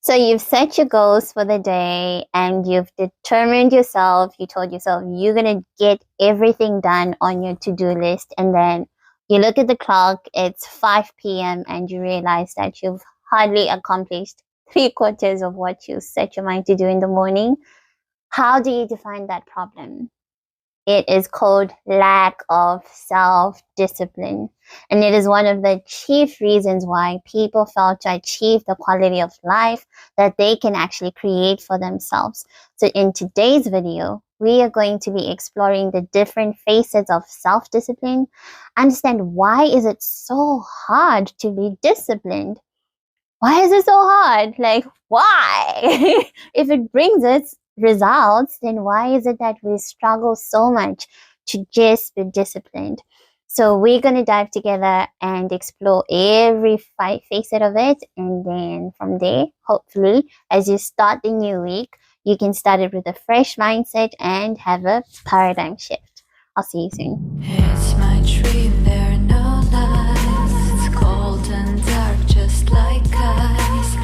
So you've set your goals for the day and you've determined yourself, you told yourself you're going to get everything done on your to-do list. And then you look at the clock, it's 5 p.m. and you realize that you've hardly accomplished three-quarters of what you set your mind to do in the morning. How do you define that problem? It is called lack of self-discipline. And it is one of the chief reasons why people fail to achieve the quality of life that they can actually create for themselves. So in today's video, we are going to be exploring the different facets of self-discipline, understand why is it so hard to be disciplined? Why is it so hard? Like, why? If it brings us results, then why is it that we struggle so much to just be disciplined? So we're going to dive together and explore every facet of it. And then from there, hopefully, as you start the new week, you can start it with a fresh mindset and have a paradigm shift. I'll see you soon. It's my dream, there are no lies. It's cold and dark, just like ice.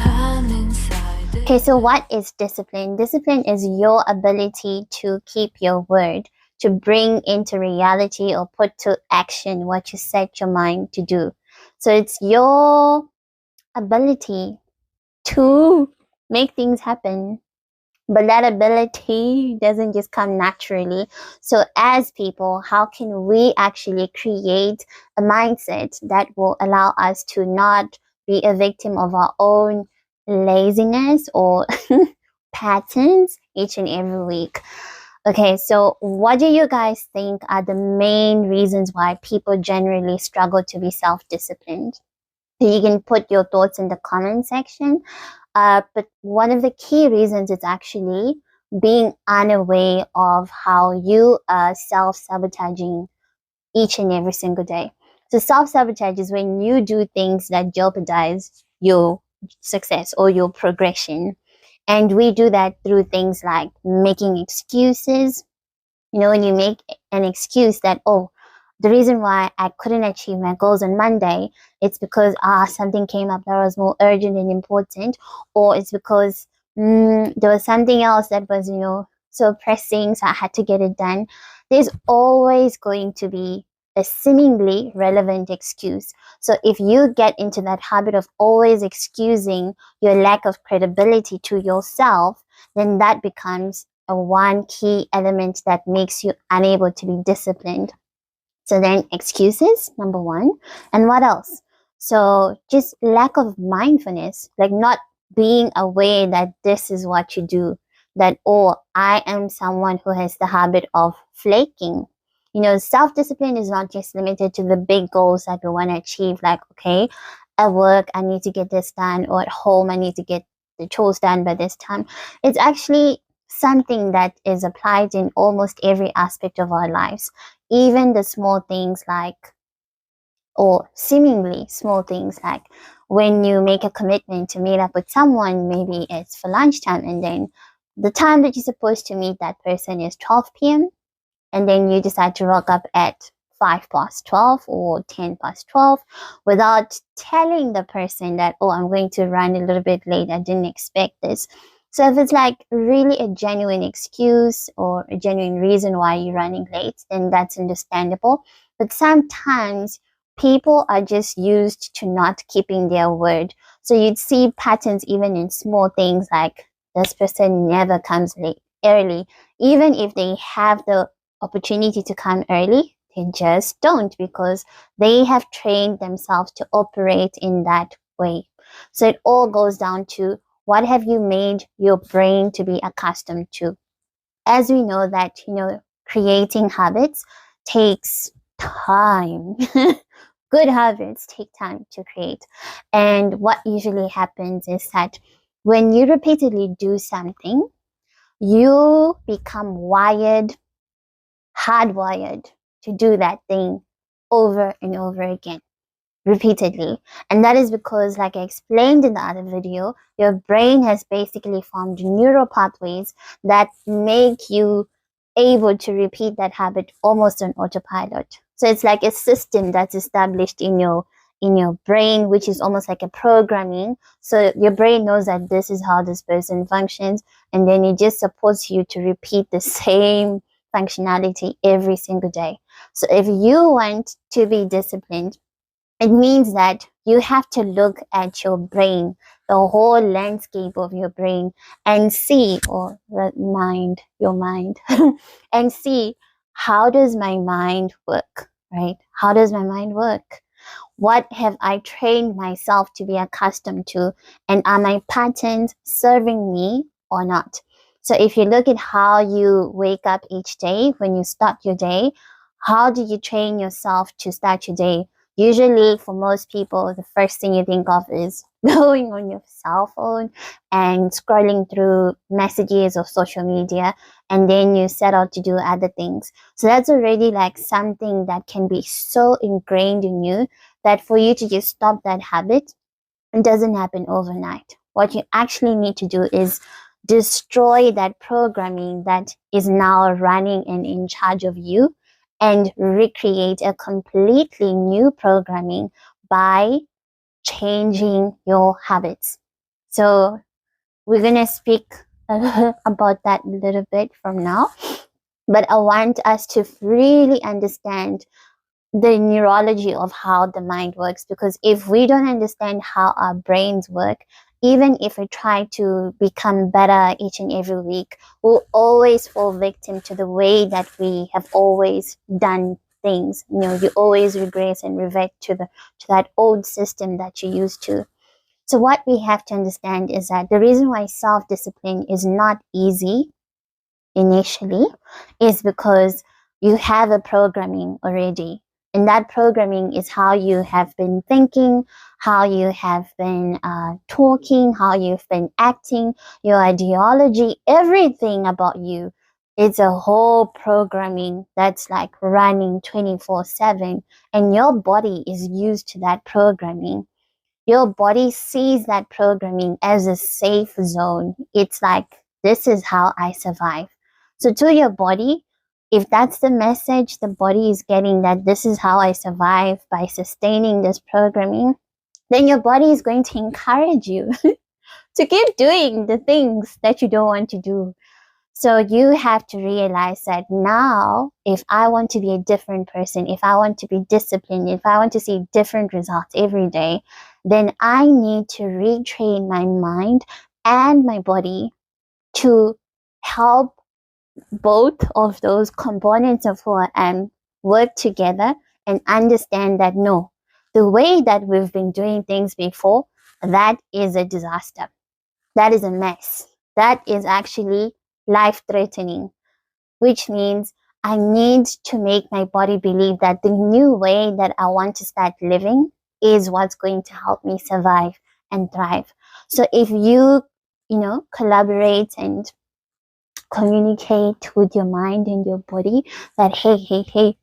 I'm inside. Okay, so what is discipline? Discipline is your ability to keep your word, to bring into reality or put to action what you set your mind to do. So it's your ability to make things happen. But that ability doesn't just come naturally. So as people, how can we actually create a mindset that will allow us to not be a victim of our own laziness or patterns each and every week? Okay, so what do you guys think are the main reasons why people generally struggle to be self-disciplined? You can put your thoughts in the comment section. But one of the key reasons is actually being unaware of how you are self-sabotaging each and every single day. So self-sabotage is when you do things that jeopardize your success or your progression. And we do that through things like making excuses. You know, when you make an excuse that, oh, the reason why I couldn't achieve my goals on Monday, it's because something came up that was more urgent and important, or it's because there was something else that was, so pressing, so I had to get it done. There's always going to be a seemingly relevant excuse. So if you get into that habit of always excusing your lack of credibility to yourself, then that becomes a one key element that makes you unable to be disciplined. So then excuses, number one. And what else? So just lack of mindfulness, like not being aware that this is what you do, that, oh, I am someone who has the habit of flaking. Self-discipline is not just limited to the big goals that we want to achieve, like, okay, at work, I need to get this done, or at home, I need to get the chores done by this time. It's actually something that is applied in almost every aspect of our lives. Even the small things like, or seemingly small things like when you make a commitment to meet up with someone, maybe it's for lunchtime, and then the time that you're supposed to meet that person is 12 p.m. and then you decide to rock up at 5 past 12 or 10 past 12 without telling the person that, oh, I'm going to run a little bit late, I didn't expect this. So if it's like really a genuine excuse or a genuine reason why you're running late, then that's understandable. But sometimes people are just used to not keeping their word. So you'd see patterns even in small things like this person never comes late early. Even if they have the opportunity to come early, they just don't, because they have trained themselves to operate in that way. So it all goes down to, what have you made your brain to be accustomed to? As we know that, creating habits takes time. Good habits take time to create. And what usually happens is that when you repeatedly do something, you become hardwired to do that thing over and over again, repeatedly. And that is because, like I explained in the other video, your brain has basically formed neural pathways that make you able to repeat that habit almost on autopilot. So it's like a system that's established in your in your brain, which is almost like a programming. So your brain knows that this is how this person functions, and then it just supports you to repeat the same functionality every single day. So if you want to be disciplined, it means that you have to look at your brain, the whole landscape of your brain, and see, or your mind, and see, how does my mind work, right? How does my mind work? What have I trained myself to be accustomed to? And are my patterns serving me or not? So if you look at how you wake up each day, when you start your day, how do you train yourself to start your day? Usually, for most people, the first thing you think of is going on your cell phone and scrolling through messages or social media, and then you set out to do other things. So that's already like something that can be so ingrained in you that for you to just stop that habit, it doesn't happen overnight. What you actually need to do is destroy that programming that is now running and in charge of you, and recreate a completely new programming by changing your habits. So we're going to speak about that a little bit from now, but I want us to really understand the neurology of how the mind works, because if we don't understand how our brains work, even if we try to become better each and every week, we'll always fall victim to the way that we have always done things. You always regress and revert to that old system that you used to. So what we have to understand is that the reason why self-discipline is not easy initially is because you have a programming already. And that programming is how you have been thinking, how you have been talking, how you've been acting, your ideology, everything about you. It's a whole programming that's like running 24/7, and your body is used to that programming. Your body sees that programming as a safe zone. It's like, this is how I survive. So to your body, if that's the message the body is getting, that this is how I survive by sustaining this programming, then your body is going to encourage you to keep doing the things that you don't want to do. So you have to realize that now, if I want to be a different person, if I want to be disciplined, if I want to see different results every day, then I need to retrain my mind and my body to help both of those components of who I am work together, and understand that no, the way that we've been doing things before, that is a disaster. That is a mess. That is actually life-threatening, which means I need to make my body believe that the new way that I want to start living is what's going to help me survive and thrive. So if you collaborate and communicate with your mind and your body that, hey,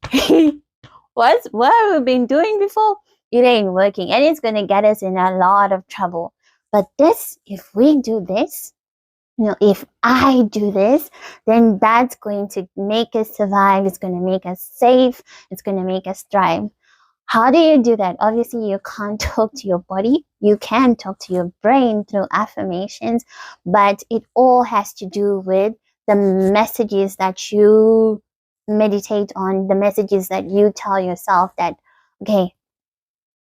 what have we been doing before? It ain't working, and it's gonna get us in a lot of trouble. But if we do this, if I do this, then that's going to make us survive. It's going to make us safe. It's going to make us thrive. How do you do that? Obviously, you can't talk to your body. You can talk to your brain through affirmations, but it all has to do with the messages that you meditate on, the messages that you tell yourself that, okay,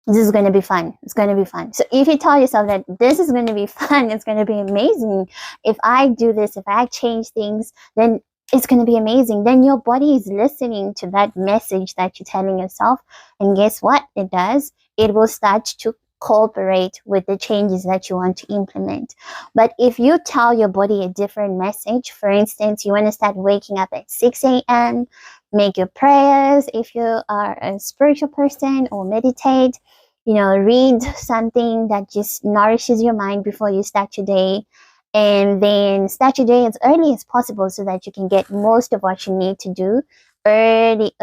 this is going to be fun. It's going to be fun. So if you tell yourself that this is going to be fun, it's going to be amazing. If I do this, if I change things, then it's going to be amazing. Then your body is listening to that message that you're telling yourself. And guess what it does? It will start to cooperate with the changes that you want to implement. But if you tell your body a different message, for instance, you want to start waking up at 6 a.m., make your prayers if you are a spiritual person, or meditate, read something that just nourishes your mind before you start your day, and then start your day as early as possible so that you can get most of what you need to do early.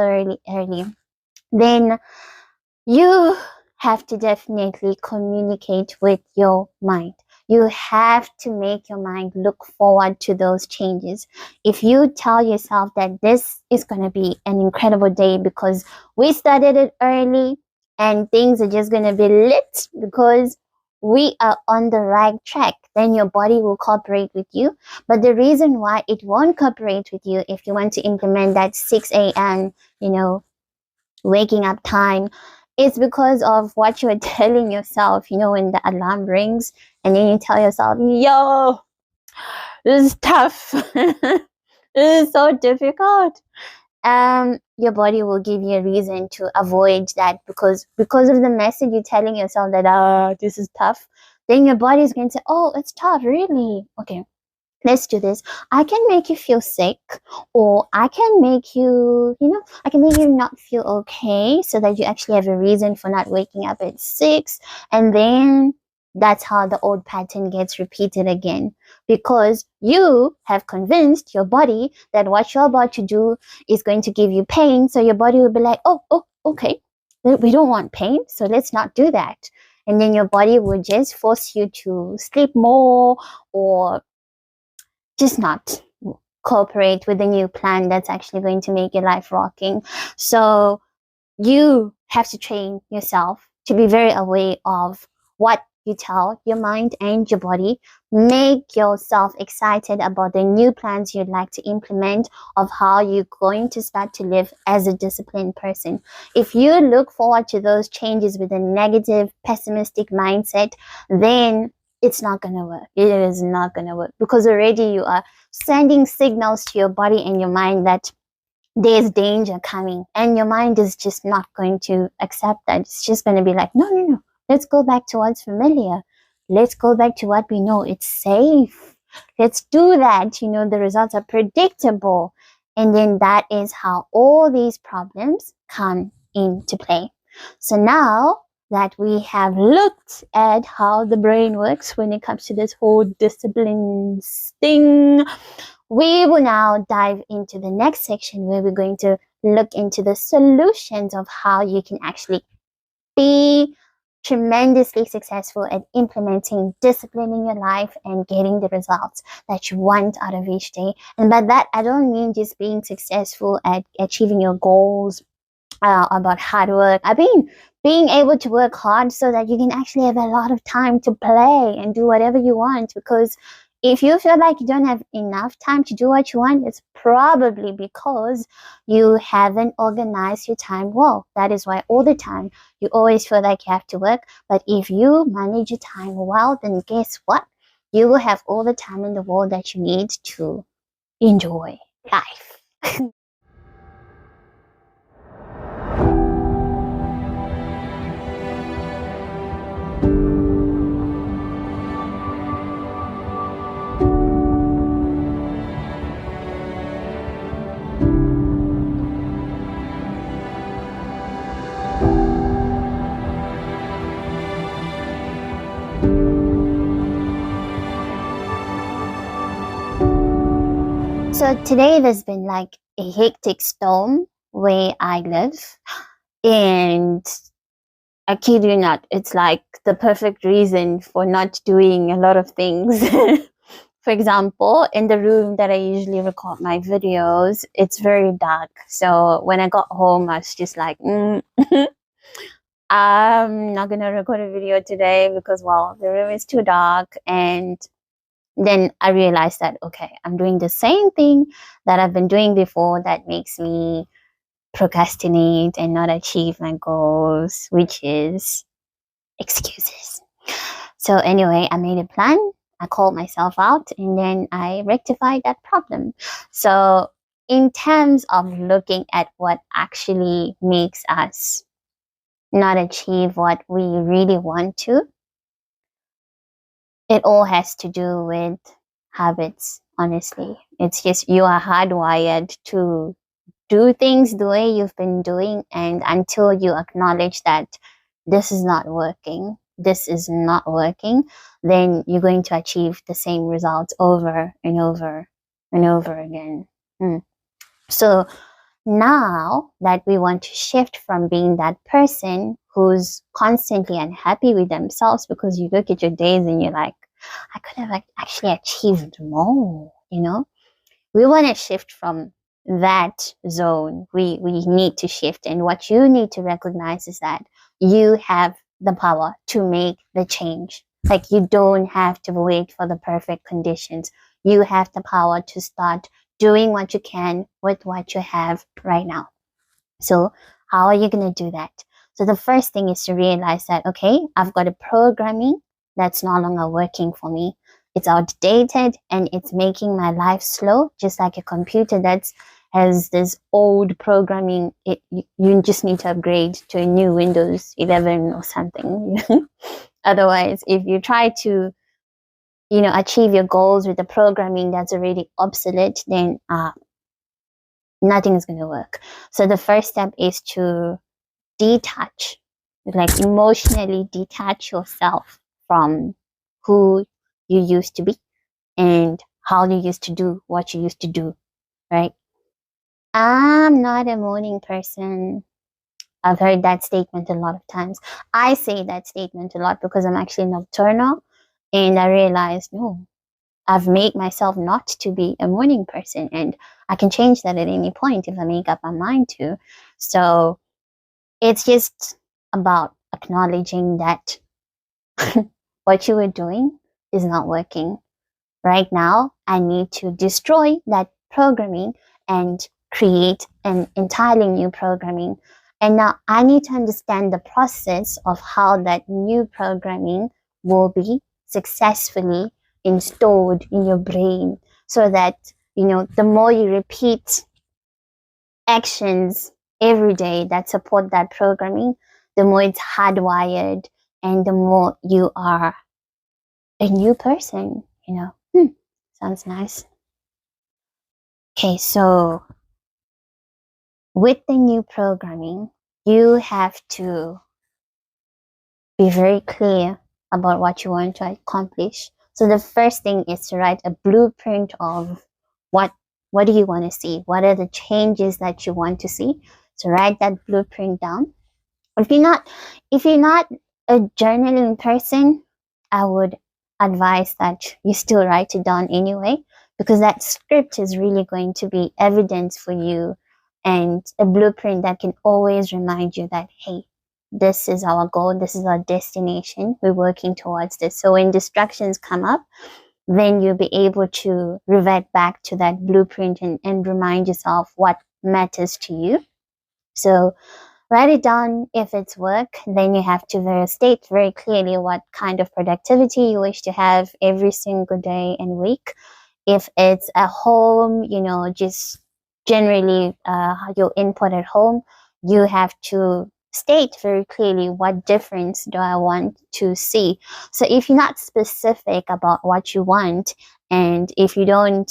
Then you have to definitely communicate with your mind. You have to make your mind look forward to those changes. If you tell yourself that this is going to be an incredible day because we started it early, and things are just going to be lit because we are on the right track, then your body will cooperate with you. But the reason why it won't cooperate with you if you want to implement that 6 a.m., waking up time, is because of what you are telling yourself, when the alarm rings and then you tell yourself, yo, this is tough. This is so difficult. Your body will give you a reason to avoid that because of the message you're telling yourself that this is tough. Then your body is going to say, oh, it's tough, really? Okay, let's do this. I can make you feel sick, or I can make you, I can make you not feel okay so that you actually have a reason for not waking up at 6. And then that's how the old pattern gets repeated again, because you have convinced your body that what you're about to do is going to give you pain. So your body will be like, oh, okay, we don't want pain, so let's not do that. And then your body will just force you to sleep more, or just not cooperate with the new plan that's actually going to make your life rocking. So you have to train yourself to be very aware of what you tell your mind and your body. Make yourself excited about the new plans you'd like to implement, of how you're going to start to live as a disciplined person. If you look forward to those changes with a negative, pessimistic mindset, then it's not going to work. It is not going to work, because already you are sending signals to your body and your mind that there's danger coming, and your mind is just not going to accept that. It's just going to be like, no, let's go back to what's familiar. Let's go back to what we know. It's safe. Let's do that. The results are predictable. And then that is how all these problems come into play. So now that we have looked at how the brain works when it comes to this whole disciplines thing, we will now dive into the next section, where we're going to look into the solutions of how you can actually be tremendously successful at implementing discipline in your life and getting the results that you want out of each day. And by that, I don't mean just being successful at achieving your goals, about hard work. I mean being able to work hard so that you can actually have a lot of time to play and do whatever you want. Because if you feel like you don't have enough time to do what you want, it's probably because you haven't organized your time well. That is why all the time you always feel like you have to work. But if you manage your time well, then guess what? You will have all the time in the world that you need to enjoy life. So today there's been like a hectic storm where I live, and I kid you not, it's like the perfect reason for not doing a lot of things. For example, in the room that I usually record my videos, it's very dark. So when I got home, I was just like, I'm not gonna record a video today because, well, the room is too dark. And then I realized that, okay, I'm doing the same thing that I've been doing before that makes me procrastinate and not achieve my goals, which is excuses. So anyway, I made a plan. I called myself out, and then I rectified that problem. So in terms of looking at what actually makes us not achieve what we really want to, it all has to do with habits, honestly. It's just you are hardwired to do things the way you've been doing, and until you acknowledge that this is not working, then you're going to achieve the same results over and over and over again. So now that we want to shift from being that person who's constantly unhappy with themselves, because you look at your days and you're like, I could have actually achieved more, we want to shift from that zone. We need to shift. And what you need to recognize is that you have the power to make the change. Like, you don't have to wait for the perfect conditions. You have the power to start doing what you can with what you have right now. So how are you going to do that? So the first thing is to realize that, okay, I've got a programming that's no longer working for me. It's outdated and it's making my life slow, just like a computer that has this old programming. You just need to upgrade to a new Windows 11 or something. Otherwise, if you try to, achieve your goals with a programming that's already obsolete, then nothing is going to work. So the first step is to detach, like emotionally detach yourself from who you used to be and how you used to do what you used to do, right? I'm not a morning person. I've heard that statement a lot of times. I say that statement a lot because I'm actually nocturnal, and I realized, no, I've made myself not to be a morning person, and I can change that at any point if I make up my mind to. So it's just about acknowledging that what you were doing is not working. Right now, I need to destroy that programming and create an entirely new programming. And now I need to understand the process of how that new programming will be successfully installed in your brain, so that, the more you repeat actions every day that support that programming, the more it's hardwired and the more you are a new person. Sounds nice. Okay, so with the new programming, you have to be very clear about what you want to accomplish. So the first thing is to write a blueprint of what do you want to see? What are the changes that you want to see? So write that blueprint down. If you're not a journaling person, I would advise that you still write it down anyway, because that script is really going to be evidence for you and a blueprint that can always remind you that, hey, this is our goal, this is our destination, we're working towards this. So when distractions come up, then you'll be able to revert back to that blueprint and remind yourself what matters to you. So write it down. If it's work, then you have to state very clearly what kind of productivity you wish to have every single day and week. If it's at home, just generally your input at home, you have to state very clearly what difference do I want to see. So if you're not specific about what you want, and if you don't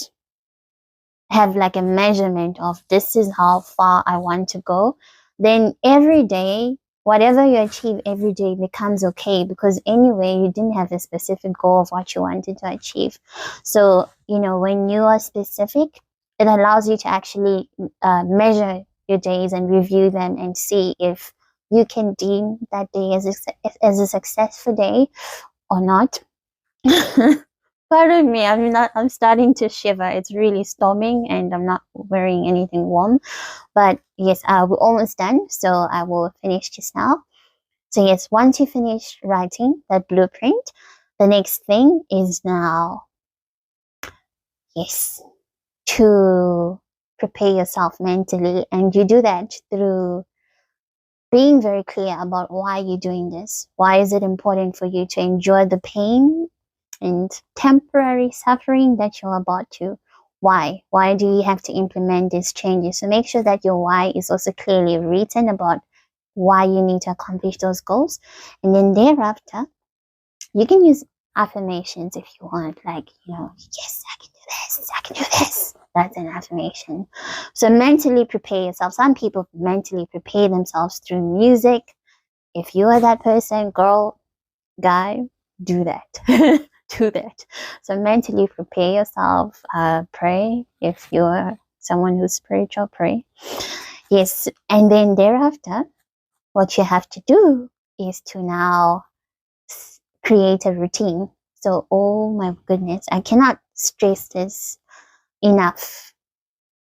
have like a measurement of this is how far I want to go, then every day, whatever you achieve every day becomes okay, because anyway, you didn't have a specific goal of what you wanted to achieve. So, when you are specific, it allows you to actually measure your days and review them and see if you can deem that day as a successful day or not. Pardon me, I'm starting to shiver. It's really storming and I'm not wearing anything warm. But yes, we're almost done, so I will finish just now. So yes, once you finish writing that blueprint, the next thing is now, yes, to prepare yourself mentally. And you do that through being very clear about why you're doing this. Why is it important for you to enjoy the pain and temporary suffering that you're about to? Why do you have to implement these changes? So make sure that your why is also clearly written about why you need to accomplish those goals. And then thereafter, you can use affirmations if you want, like, yes, I can do this, I can do this. That's an affirmation. So mentally prepare yourself. Some people mentally prepare themselves through music. If you are that person, girl, guy, do that. Do that. So mentally prepare yourself. Pray. If you're someone who's spiritual, pray. Yes. And then thereafter, what you have to do is to now create a routine. So, oh my goodness, I cannot stress this enough.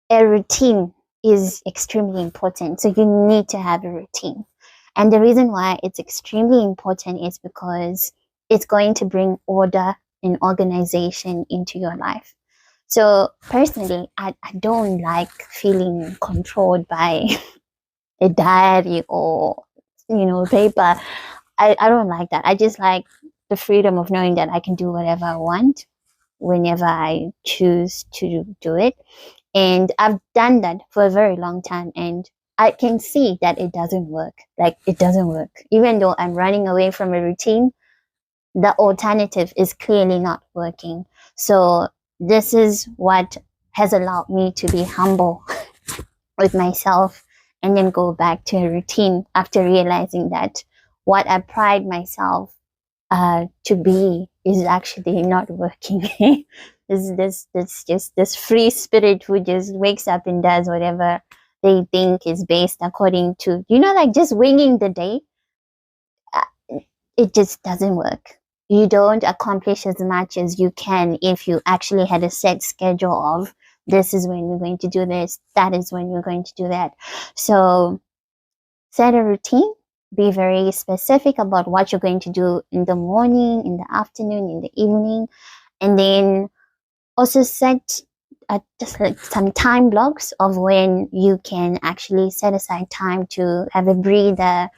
A routine is extremely important. So you need to have a routine. And the reason why it's extremely important is because it's going to bring order and organization into your life. So personally, I don't like feeling controlled by a diary or, paper. I don't like that. I just like the freedom of knowing that I can do whatever I want whenever I choose to do it. And I've done that for a very long time, and I can see that it doesn't work. Like, it doesn't work. Even though I'm running away from a routine, the alternative is clearly not working. So this is what has allowed me to be humble with myself and then go back to a routine after realizing that what I pride myself to be is actually not working. This free spirit who just wakes up and does whatever they think is based according to, like just winging the day. It just doesn't work. You don't accomplish as much as you can if you actually had a set schedule of this is when you're going to do this, that is when you're going to do that. So set a routine, be very specific about what you're going to do in the morning, in the afternoon, in the evening, and then also set just like some time blocks of when you can actually set aside time to have a breather,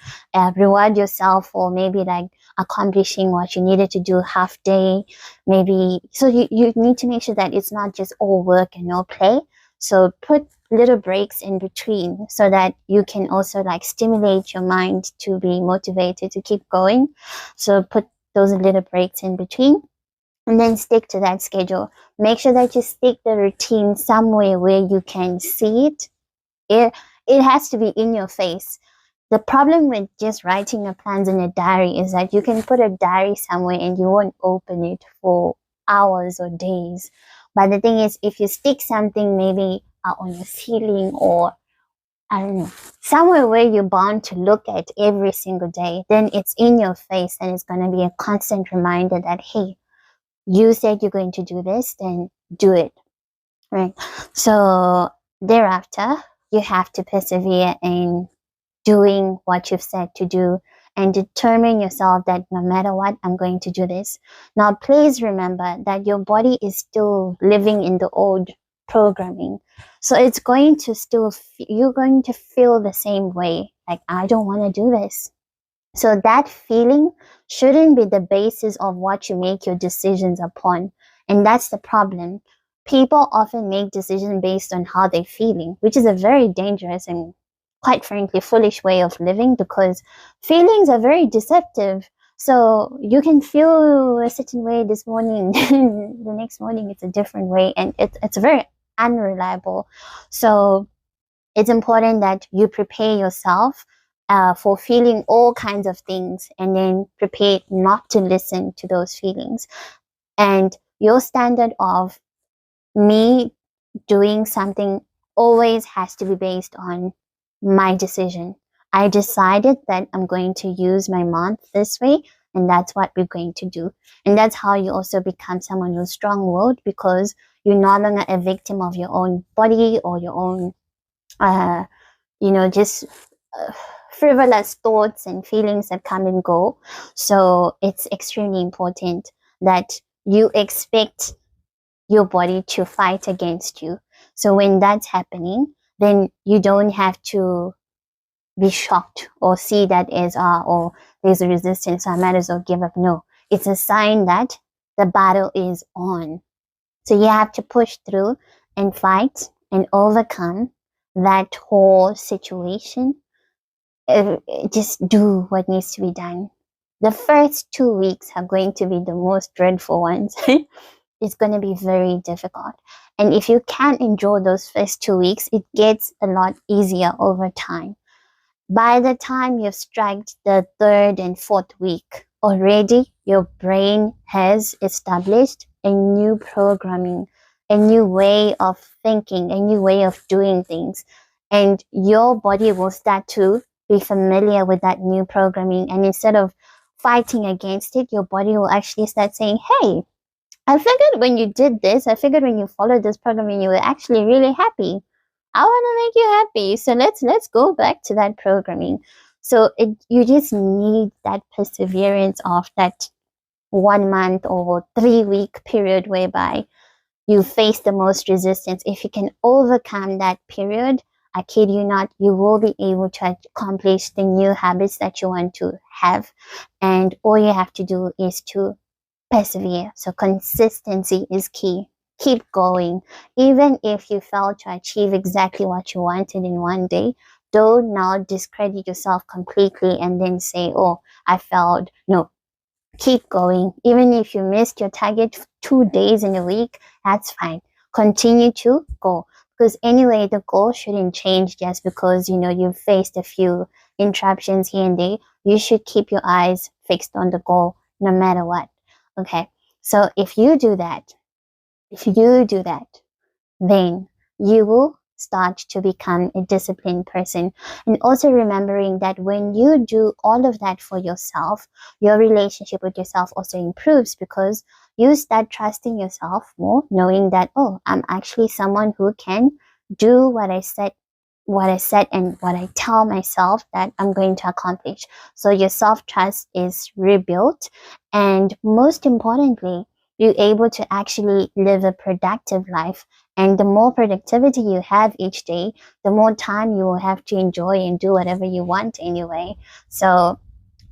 reward yourself for maybe like accomplishing what you needed to do half day, maybe. So you need to make sure that it's not just all work and no play. So put little breaks in between so that you can also like stimulate your mind to be motivated to keep going. So put those little breaks in between. And then stick to that schedule. Make sure that you stick the routine somewhere where you can see it. It has to be in your face. The problem with just writing your plans in a diary is that you can put a diary somewhere and you won't open it for hours or days. But the thing is, if you stick something maybe on your ceiling or, I don't know, somewhere where you're bound to look at every single day, then it's in your face and it's going to be a constant reminder that, hey, you said you're going to do this, then do it, right? So thereafter, you have to persevere in doing what you've said to do and determine yourself that no matter what, I'm going to do this. Now, please remember that your body is still living in the old programming. So it's going to still, you're going to feel the same way. Like, I don't want to do this. So that feeling shouldn't be the basis of what you make your decisions upon. And that's the problem. People often make decisions based on how they're feeling, which is a very dangerous and quite frankly foolish way of living, because feelings are very deceptive. So you can feel a certain way this morning, the next morning it's a different way, and it's very unreliable. So it's important that you prepare yourself for feeling all kinds of things, and then prepare not to listen to those feelings. And your standard of me doing something always has to be based on my decision. I decided that I'm going to use my month this way, and that's what we're going to do. And that's how you also become someone who's strong-willed, because you're no longer a victim of your own body or your own just frivolous thoughts and feelings that come and go. So it's extremely important that you expect your body to fight against you. So when that's happening, then you don't have to be shocked or see that as, there's a resistance, so I might as well give up. No, it's a sign that the battle is on. So you have to push through and fight and overcome that whole situation. Just do what needs to be done. The first 2 weeks are going to be the most dreadful ones. It's going to be very difficult. And if you can't endure those first 2 weeks, it gets a lot easier over time. By the time you've struck the third and fourth week, already your brain has established a new programming, a new way of thinking, a new way of doing things. And your body will start to be familiar with that new programming. And instead of fighting against it, your body will actually start saying, hey, I figured when you did this, I figured when you followed this programming, you were actually really happy. I want to make you happy. So let's go back to that programming. So you just need that perseverance of that 1 month or 3 week period whereby you face the most resistance. If you can overcome that period, I kid you not, you will be able to accomplish the new habits that you want to have. And all you have to do is to persevere. So consistency is key. Keep going. Even if you fail to achieve exactly what you wanted in one day, don't now discredit yourself completely and then say, oh, I failed. No, keep going. Even if you missed your target 2 days in a week, that's fine. Continue to go. Because anyway, the goal shouldn't change just because you've faced a few interruptions here and there. You should keep your eyes fixed on the goal no matter what. Okay. So if you do that, then you will start to become a disciplined person. And also remembering that when you do all of that for yourself, your relationship with yourself also improves because you start trusting yourself more, knowing that, oh, I'm actually someone who can do what I said and what I tell myself that I'm going to accomplish. So your self-trust is rebuilt, and most importantly, you're able to actually live a productive life. And the more productivity you have each day, the more time you will have to enjoy and do whatever you want anyway. So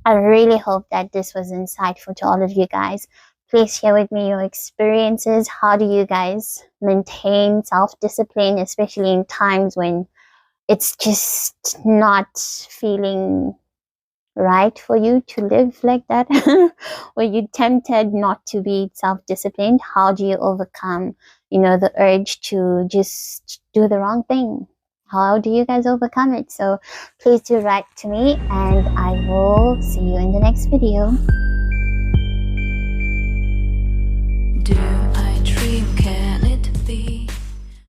I really hope that this was insightful to all of you guys. Please share with me your experiences. How do you guys maintain self-discipline, especially in times when it's just not feeling right for you to live like that? Were you tempted not to be self-disciplined? How do you overcome the urge to just do the wrong thing? How do you guys overcome it? So please do write to me, and I will see you in the next video.